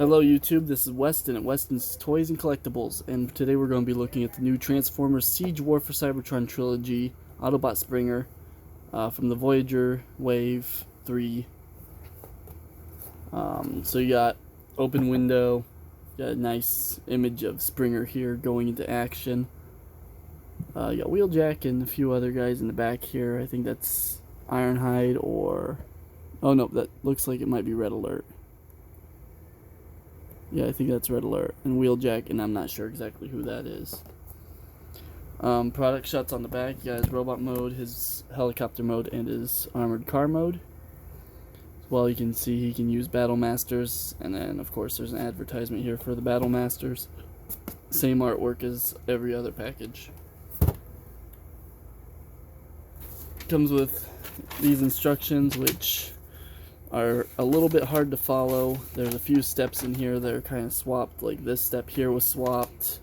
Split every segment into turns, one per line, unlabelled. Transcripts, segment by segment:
Hello YouTube, this is Weston at Weston's Toys and Collectibles, and today we're going to be looking at the new Transformers Siege War for Cybertron trilogy Autobot Springer from the Voyager Wave 3. So you got open window, got a nice image of Springer here going into action. You got Wheeljack and a few other guys in the back here. I think that's Ironhide or... oh no, that looks like it might be Red Alert. Yeah, I think that's Red Alert and Wheeljack, and I'm not sure exactly who that is. Product shots on the back. You got his robot mode, his helicopter mode, and his armored car mode. As well, you can see he can use Battle Masters, and then of course there's an advertisement here for the Battle Masters. Same artwork as every other package. Comes with these instructions, which are a little bit hard to follow. There's a few steps in here that are kind of swapped, like this step here was swapped.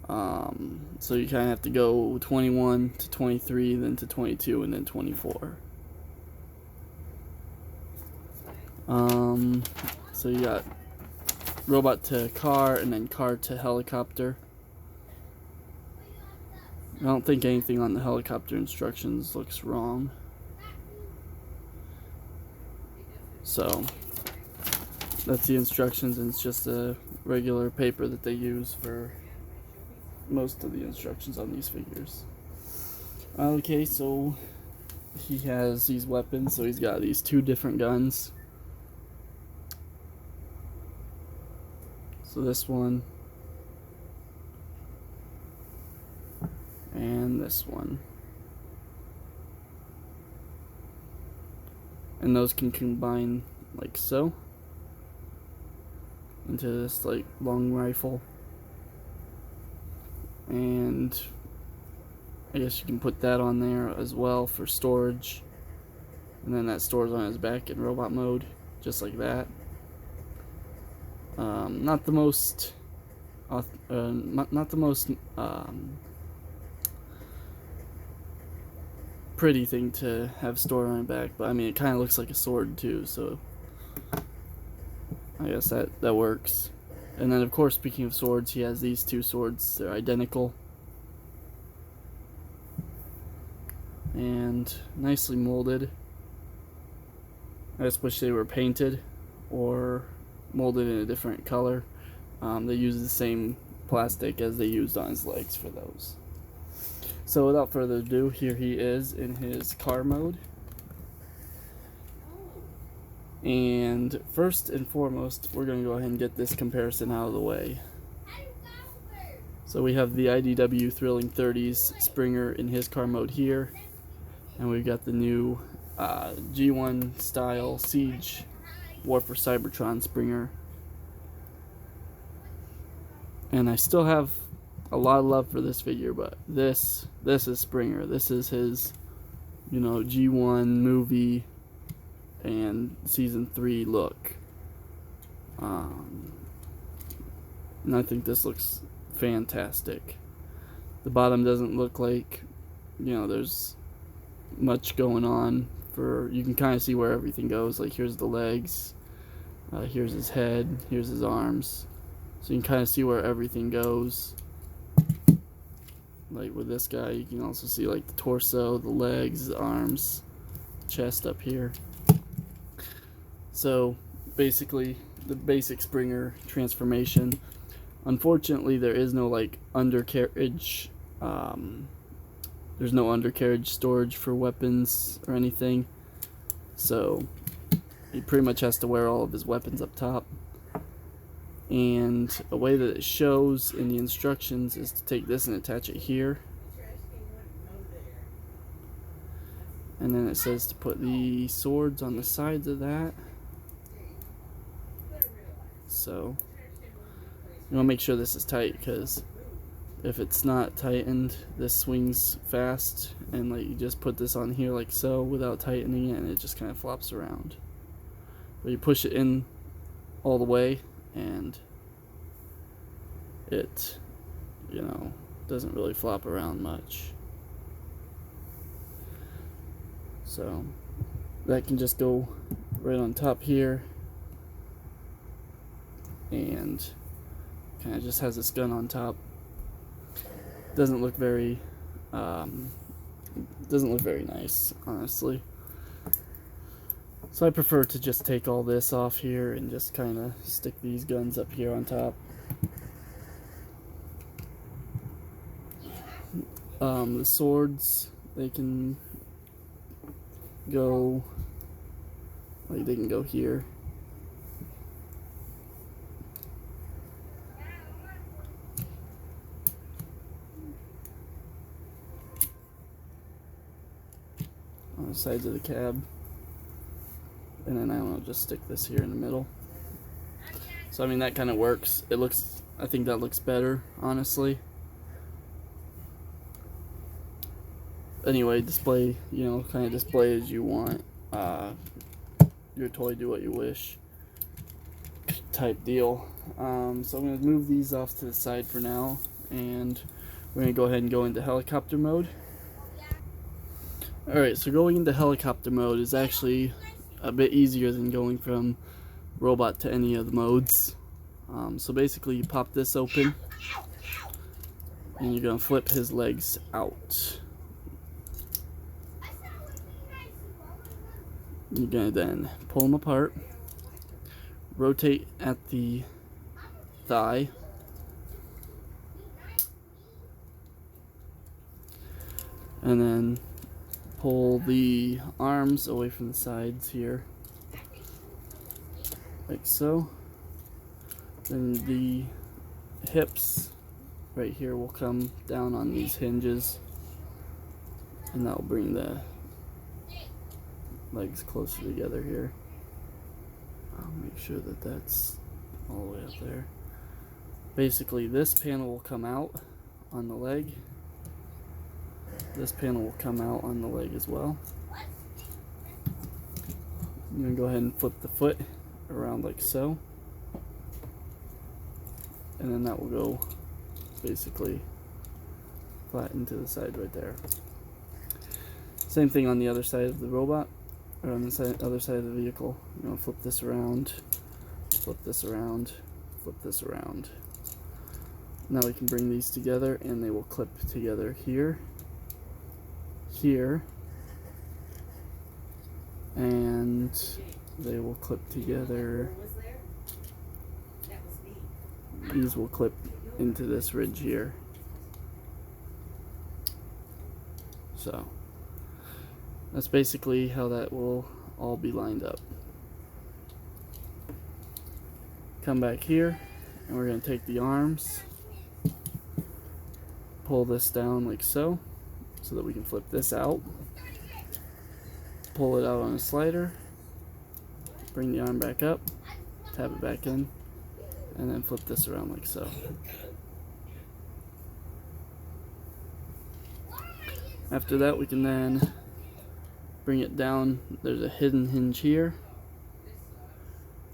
So you kind of have to go 21 to 23, then to 22, and then 24. So you got robot to car, and then car to helicopter. I don't think anything on the helicopter instructions looks wrong. So that's the instructions, and it's just a regular paper that they use for most of the instructions on these figures. Okay, so he has these weapons. So he's got these two different guns. So this one and this one. And those can combine like so into this like long rifle. And I guess you can put that on there as well for storage. And then that stores on his back in robot mode, just like that. Not the most pretty thing to have stored on your back, but I mean it kind of looks like a sword too, so I guess that works. And then of course, speaking of swords, he has these two swords. They're identical and nicely molded. I just wish they were painted or molded in a different color. They use the same plastic as they used on his legs for those. So without further ado, here he is in his car mode. And first and foremost, we're going to go ahead and get this comparison out of the way. So we have the IDW Thrilling 30s Springer in his car mode here. And we've got the new G1 style Siege War for Cybertron Springer. And I still have a lot of love for this figure, but this is Springer. This is his, G1 movie and season 3 look. And I think this looks fantastic. The bottom doesn't look like, there's much going on. You can kind of see where everything goes. Like here's the legs, here's his head, here's his arms. So you can kind of see where everything goes. Like with this guy, you can also see like the torso, the legs, the arms, chest up here. So basically the basic Springer transformation. Unfortunately, there is no like undercarriage. There's no undercarriage storage for weapons or anything. So he pretty much has to wear all of his weapons up top. And a way that it shows in the instructions is to take this and attach it here. And then it says to put the swords on the sides of that. So you want to make sure this is tight, because if it's not tightened, this swings fast, and like you just put this on here like so without tightening it, and it just kind of flops around. But you push it in all the way, and it, doesn't really flop around much. So that can just go right on top here. and kind of just has this gun on top. Doesn't look very nice, honestly. So I prefer to just take all this off here and just kind of stick these guns up here on top. The swords, they can go, like they can go here. On the sides of the cab. And then I don't know, just stick this here in the middle. So I mean, that kind of works. I think that looks better, honestly. Anyway, display, kind of display as you want. Your toy, do what you wish type deal. So I'm going to move these off to the side for now, and we're going to go ahead and go into helicopter mode. Alright, so going into helicopter mode is actually a bit easier than going from robot to any of the modes. So basically you pop this open, and you're going to flip his legs out. You're going to then pull them apart, rotate at the thigh, and then pull the arms away from the sides here, like so. Then the hips right here will come down on these hinges, and that will bring the legs closer together here. I'll make sure that that's all the way up there. Basically, this panel will come out on the leg. This panel will come out on the leg as well. I'm going to go ahead and flip the foot around like so. And then that will go basically flat into the side right there. Same thing on the other side of the robot, or on the other side of the vehicle. I'm going to flip this around, flip this around, flip this around. Now we can bring these together, and they will clip together here, here, and they will clip together. These will clip into this ridge here. So that's basically how that will all be lined up. Come back here, and we're going to take the arms, pull this down like so that we can flip this out, pull it out on a slider, bring the arm back up, tab it back in, and then flip this around like so. After that, we can then bring it down. There's a hidden hinge here,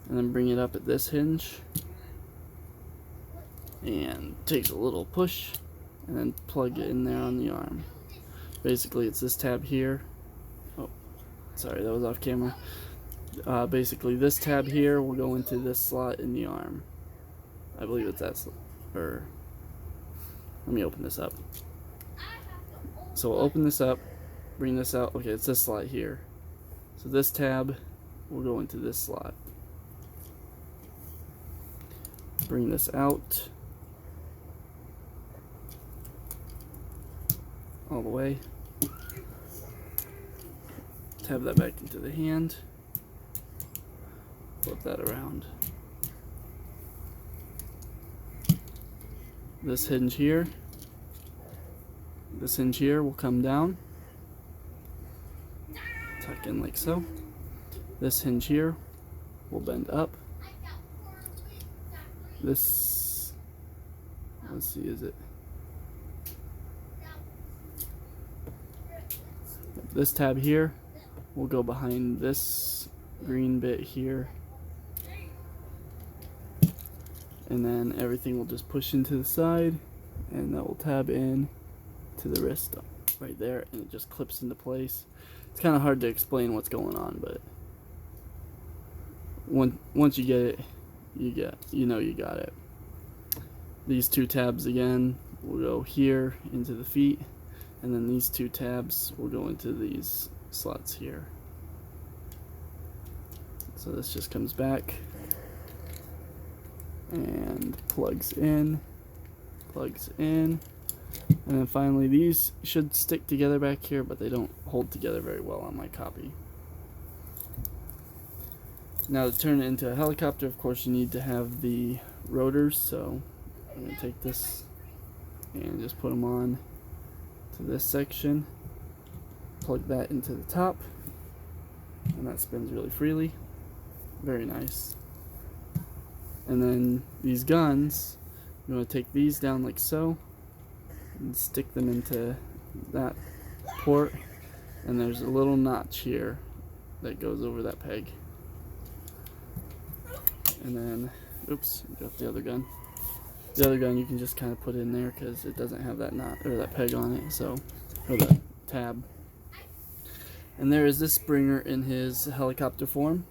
and then bring it up at this hinge, and take a little push, and then plug it in there on the arm. Basically, it's this tab here. Oh, sorry, that was off camera. Basically, this tab here will go into this slot in the arm. I believe it's that slot. Or let me open this up. So we'll open this up, bring this out. Okay, it's this slot here. So this tab will go into this slot. Bring this out all the way. Tab that back into the hand. Flip that around. This hinge here will come down, tuck in like so. This hinge here will bend up. This, let's see, is it? This tab here will go behind this green bit here, and then everything will just push into the side, and that will tab in to the wrist right there, and it just clips into place. It's kind of hard to explain what's going on, but once you get it, you got it. These two tabs again will go here into the feet, and then these two tabs will go into these slots here. So this just comes back and plugs in, and then finally these should stick together back here, but they don't hold together very well on my copy. Now to turn it into a helicopter, of course you need to have the rotors, so I'm going to take this and just put them on to this section, plug that into the top, and that spins really freely. Very nice. And then these guns, you want to take these down like so and stick them into that port, and there's a little notch here that goes over that peg. And then, oops, got the other gun. The other gun you can just kind of put in there because it doesn't have that knot or that peg on it, so, or the tab. And there is this Springer in his helicopter form.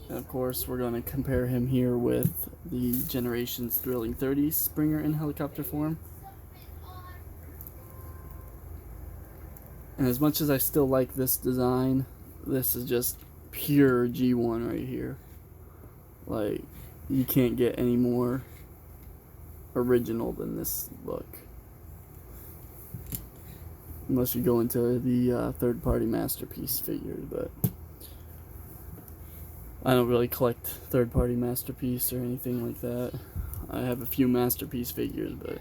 And of course, we're going to compare him here with the Generations Thrilling 30 Springer in helicopter form. And as much as I still like this design, this is just pure G1 right here. Like, you can't get any more original than this look. Unless you go into the third-party Masterpiece figures, but I don't really collect third-party Masterpiece or anything like that. I have a few Masterpiece figures, but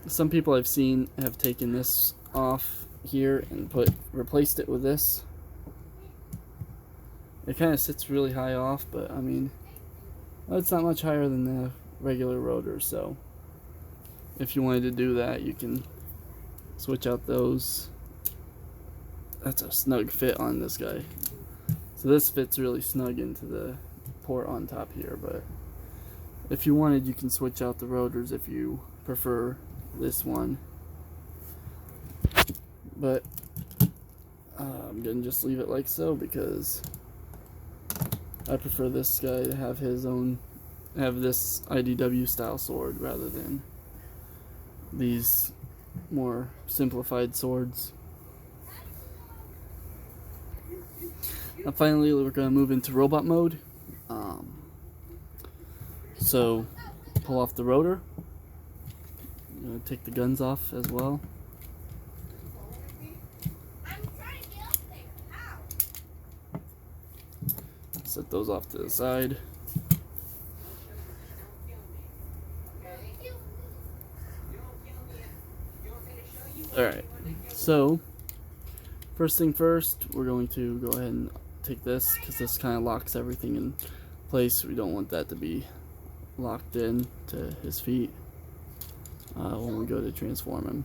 some people I've seen have taken this off here and replaced it with this. It kind of sits really high off, but I mean, it's not much higher than the regular rotor, so if you wanted to do that, you can switch out those. That's a snug fit on this guy. So this fits really snug into the port on top here, but if you wanted, you can switch out the rotors if you prefer this one. But I'm gonna just leave it like so because I prefer this guy to have this IDW style sword rather than these more simplified swords. Now finally, we're going to move into robot mode. So pull off the rotor. I'm going to take the guns off as well. Set those off to the side. Alright, so first thing first, we're going to go ahead and take this because this kind of locks everything in place. We don't want that to be locked in to his feet when we go to transform him.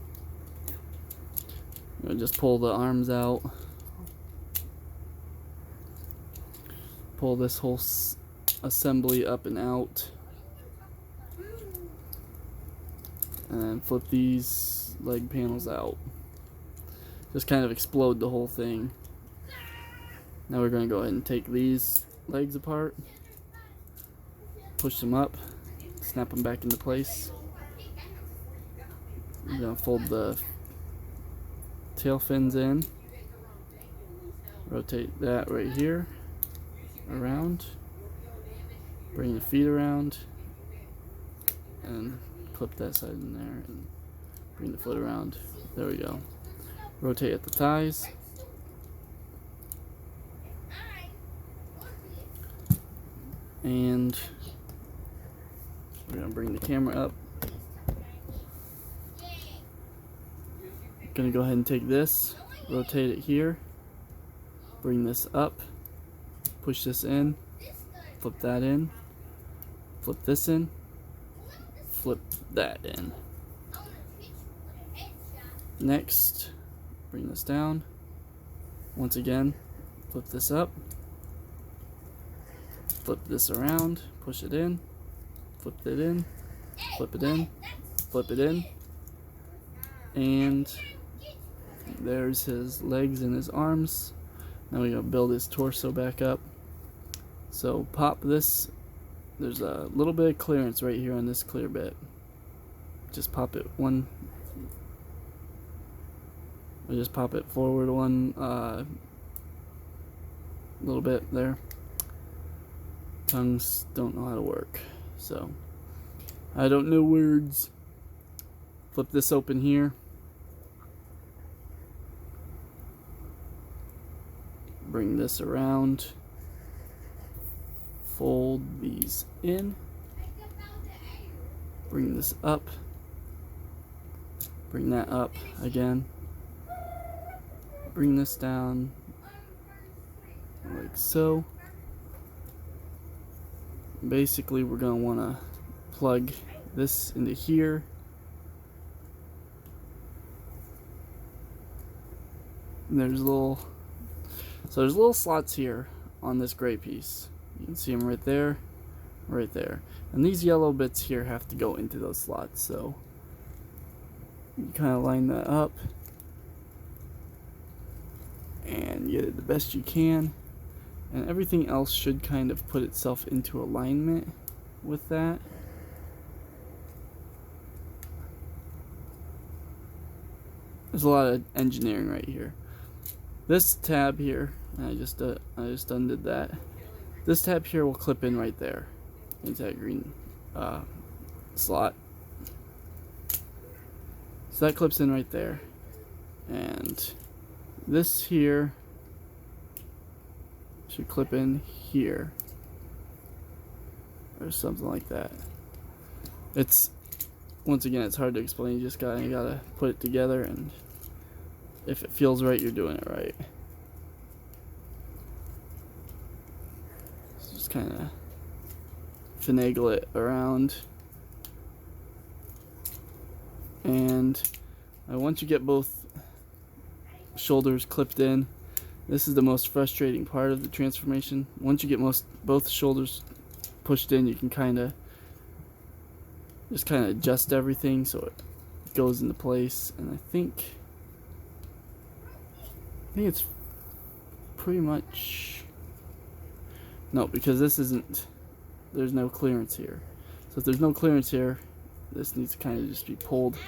I'm going to just pull the arms out. Pull this whole assembly up and out, and then flip these leg panels out. Just kind of explode the whole thing. Now we're going to go ahead and take these legs apart, push them up, snap them back into place. We're going to fold the tail fins in, rotate that right here around, bring the feet around, and clip that side in there and bring the foot around. There we go. Rotate at the thighs. And we're going to bring the camera up. Going to go ahead and take this, rotate it here, bring this up, push this in, flip that in, flip this in, flip that in. Next, bring this down. Once again, flip this up, flip this around, push it in, flip it in, flip it in, flip it in, and there's his legs and his arms. Now we gotta build his torso back up. So pop this. There's a little bit of clearance right here on this clear bit. Just pop it one. I just pop it forward one little bit there. Tongues don't know how to work, so I don't know words. Flip this open here. Bring this around. Fold these in. Bring this up. Bring that up again. Bring this down like so. Basically, we're going to want to plug this into here. And there's little slots here on this gray piece. You can see them right there, right there. And these yellow bits here have to go into those slots. So you kind of line that up and get it the best you can. And everything else should kind of put itself into alignment with that. There's a lot of engineering right here. This tab here, I just undid that. This tab here will clip in right there into that green slot. So that clips in right there. And this here should clip in here or something like that. It's, once again, it's hard to explain. You just gotta put it together, and if it feels right, you're doing it right. So just kind of finagle it around, and once you get both shoulders clipped in, this is the most frustrating part of the transformation. Once you get both shoulders pushed in, you can kind of adjust everything so it goes into place. And I think it's pretty much, no, because this isn't, there's no clearance here. So if there's no clearance here, this needs to kind of just be pulled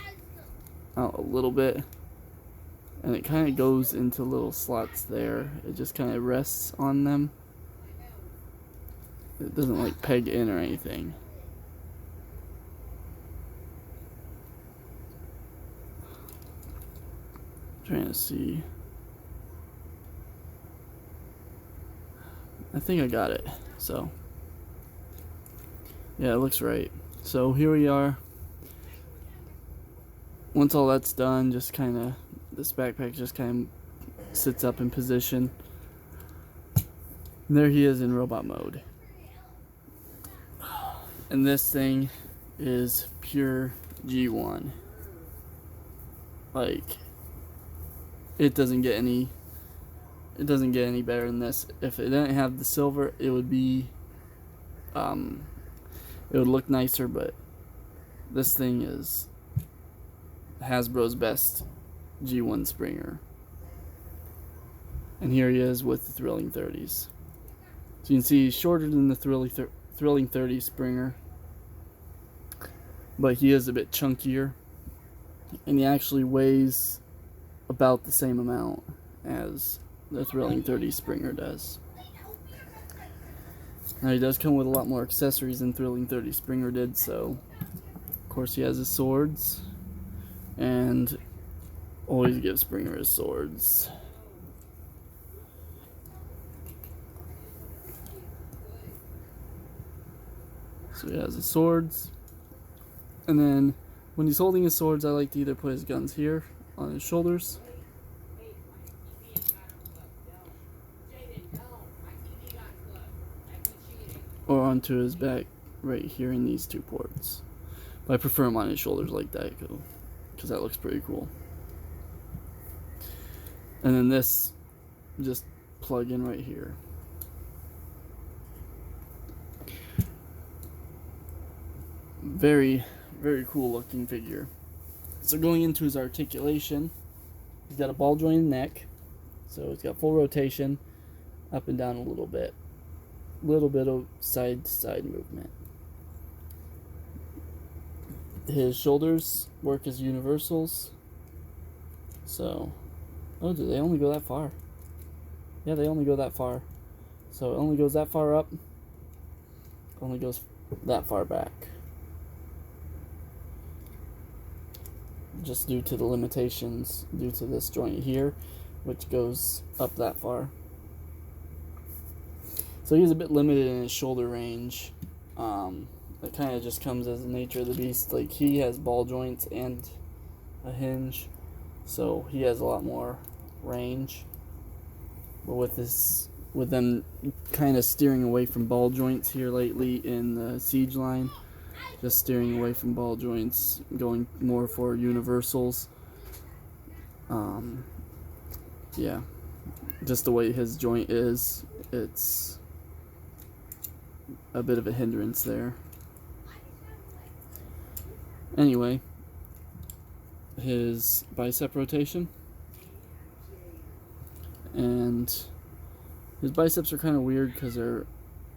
out a little bit. And it kind of goes into little slots there. It just kind of rests on them. It doesn't like peg in or anything. Trying to see. I think I got it. So yeah, it looks right. So here we are. Once all that's done, just kind of, this backpack just kind of sits up in position. And there he is in robot mode. And this thing is pure G1. Like, it doesn't get any better than this. If it didn't have the silver, it would be it would look nicer, but this thing is Hasbro's best G1 Springer. And here he is with the Thrilling 30s. So you can see he's shorter than the Thrilling 30 Springer, but he is a bit chunkier, and he actually weighs about the same amount as the Thrilling 30 Springer does. Now he does come with a lot more accessories than Thrilling 30 Springer did, so of course he has his swords, and always give Springer his swords. So he has his swords, and then when he's holding his swords, I like to either put his guns here on his shoulders, or onto his back right here in these two ports. But I prefer him on his shoulders like that, because that looks pretty cool. And then this, just plug in right here. Very, very cool looking figure. So going into his articulation, he's got a ball jointed neck, so he's got full rotation, up and down a little bit. little bit of side to side movement. His shoulders work as universals. So, oh, do they only go that far? Yeah, they only go that far. So it only goes that far up, only goes that far back. Just due to the limitations, due to this joint here, which goes up that far. So he's a bit limited in his shoulder range. It kind of just comes as the nature of the beast. Like, he has ball joints and a hinge, so he has a lot more range. But with them kind of steering away from ball joints here lately in the siege line, just steering away from ball joints, going more for universals. Yeah, just the way his joint is, it's a bit of a hindrance there. Anyway, his bicep rotation, and his biceps are kind of weird because they're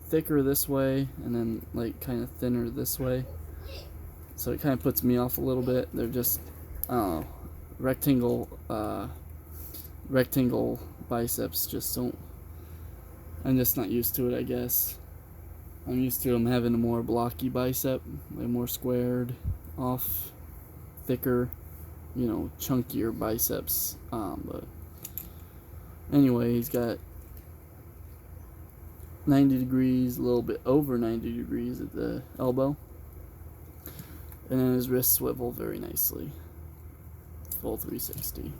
thicker this way and then like kind of thinner this way, so it kind of puts me off a little bit. They're just, I don't know, rectangle biceps just don't, I'm just not used to it, I guess. I'm used to him having a more blocky bicep, like more squared off, thicker, chunkier biceps. But anyway, he's got 90 degrees, a little bit over 90 degrees at the elbow, and then his wrists swivel very nicely, full 360.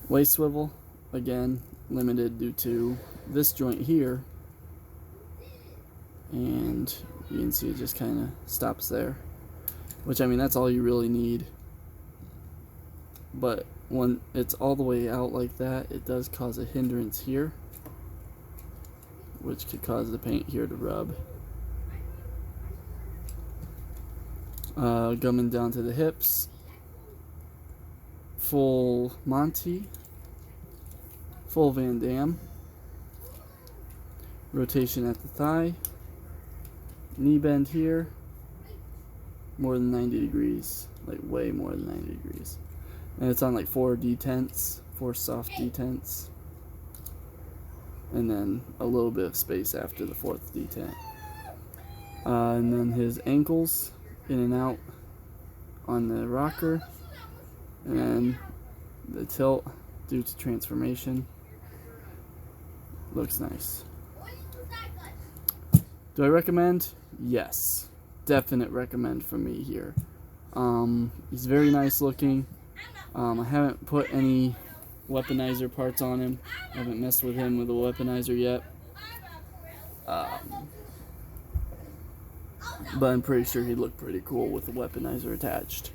Waist swivel, again, limited due to this joint here, and you can see it just kind of stops there, which, I mean, that's all you really need. But when it's all the way out like that, it does cause a hindrance here, which could cause the paint here to rub. Coming down to the hips, full Monty, full Van Damme, rotation at the thigh, knee bend here, more than 90 degrees, like way more than 90 degrees. And it's on like 4 detents, 4 soft detents, and then a little bit of space after the 4th detent. And then his ankles in and out on the rocker, and then the tilt due to transformation. Looks nice. Do I recommend? Yes, definite recommend for me here. He's very nice looking. I haven't put any weaponizer parts on him. I haven't messed with him with a weaponizer yet. But I'm pretty sure he'd look pretty cool with the weaponizer attached.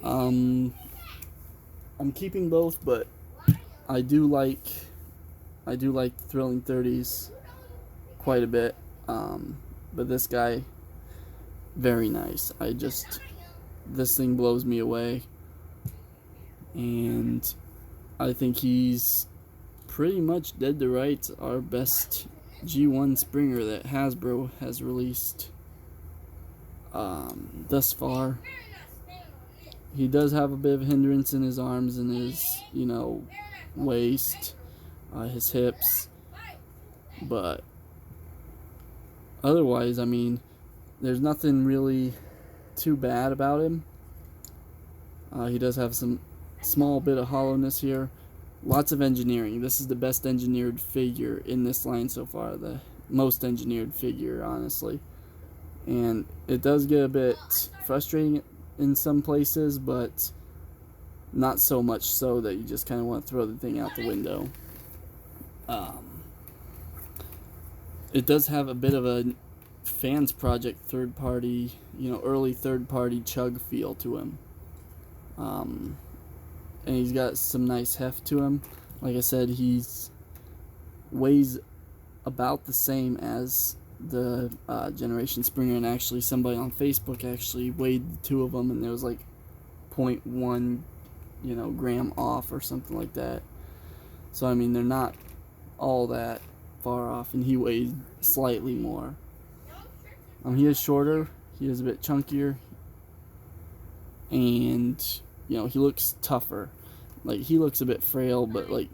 I'm keeping both, but I do like Thrilling 30s quite a bit. But this guy, very nice. This thing blows me away. And I think he's pretty much dead to rights our best G1 Springer that Hasbro has released thus far. He does have a bit of hindrance in his arms and his, waist, his hips, but otherwise, I mean, there's nothing really too bad about him. He does have some small bit of hollowness here. Lots of engineering. This is the best engineered figure in this line so far. The most engineered figure, honestly. And it does get a bit frustrating in some places, but not so much so that you just kind of want to throw the thing out the window. It does have a bit of a fans project third party, early third party chug feel to him. And he's got some nice heft to him. Like I said, he's weighs about the same as the Generation Springer, and actually somebody on Facebook actually weighed the two of them, and there was like 0.1 gram off or something like that. So I mean, they're not all that far off, and he weighs slightly more. He is shorter, he is a bit chunkier, and you know, he looks tougher. Like, he looks a bit frail, but like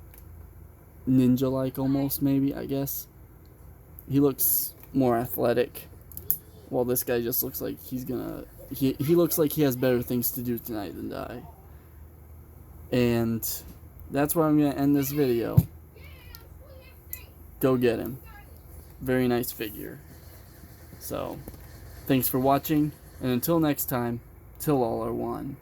ninja-like almost, maybe, I guess. He looks more athletic, while this guy just looks like he's gonna... He looks like he has better things to do tonight than die. And that's where I'm gonna end this video. Go get him. Very nice figure. So, thanks for watching, and until next time, till all are one.